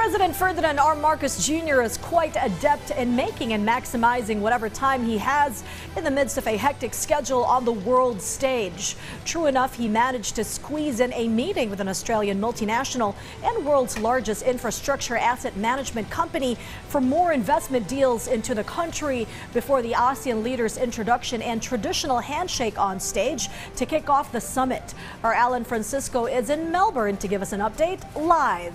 President Ferdinand R. Marcos Jr. is quite adept in making and maximizing whatever time he has in the midst of a hectic schedule on the world stage. True enough, he managed to squeeze in a meeting with an Australian multinational and world's largest infrastructure asset management company for more investment deals into the country before the ASEAN leaders' introduction and traditional handshake on stage to kick off the summit. Our Alan Francisco is in Melbourne to give us an update live.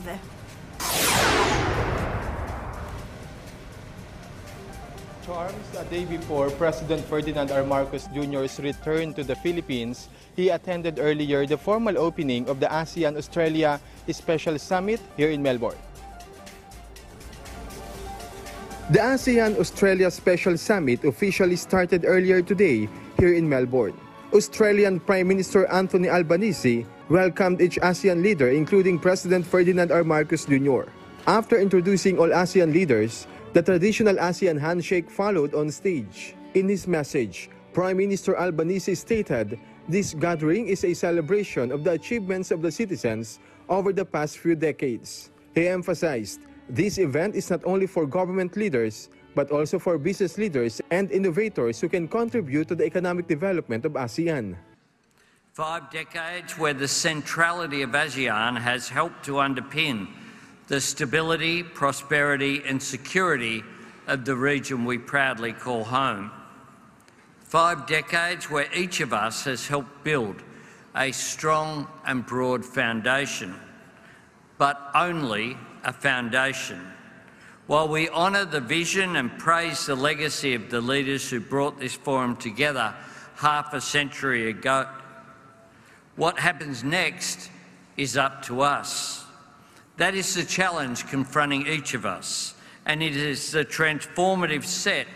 Charms, a day before President Ferdinand R. Marcos Jr.'s return to the Philippines, he attended earlier the formal opening of the ASEAN-Australia Special Summit here in Melbourne. The ASEAN-Australia Special Summit officially started earlier today here in Melbourne. Australian Prime Minister Anthony Albanese welcomed each ASEAN leader, including President Ferdinand R. Marcos Jr. After introducing all ASEAN leaders, the traditional ASEAN handshake followed on stage. In his message, Prime Minister Albanese stated, "This gathering is a celebration of the achievements of the citizens over the past few decades." He emphasized, "This event is not only for government leaders, but also for business leaders and innovators who can contribute to the economic development of ASEAN." 5 decades where the centrality of ASEAN has helped to underpin the stability, prosperity and security of the region we proudly call home. 5 decades where each of us has helped build a strong and broad foundation, but only a foundation. While we honour the vision and praise the legacy of the leaders who brought this forum together half a century ago, what happens next is up to us. That is the challenge confronting each of us, and it is the transformative set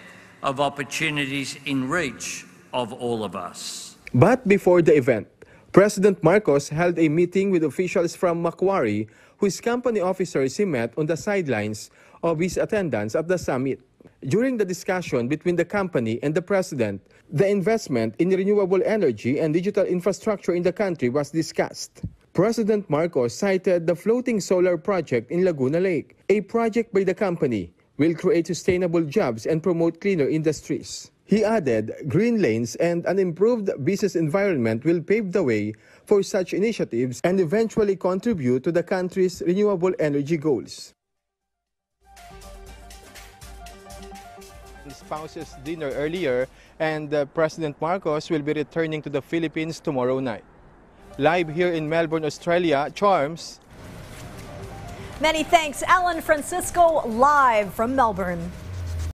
of opportunities in reach of all of us. But before the event, President Marcos held a meeting with officials from Macquarie, whose company officers he met on the sidelines of his attendance at the summit. During the discussion between the company and the president, the investment in renewable energy and digital infrastructure in the country was discussed. President Marcos cited the floating solar project in Laguna Lake. A project by the company will create sustainable jobs and promote cleaner industries. He added, green lanes and an improved business environment will pave the way for such initiatives and eventually contribute to the country's renewable energy goals. Spouses dinner earlier, and President Marcos will be returning to the Philippines tomorrow night. Live here in Melbourne, Australia, Charms. Many thanks, Alan Francisco, live from Melbourne.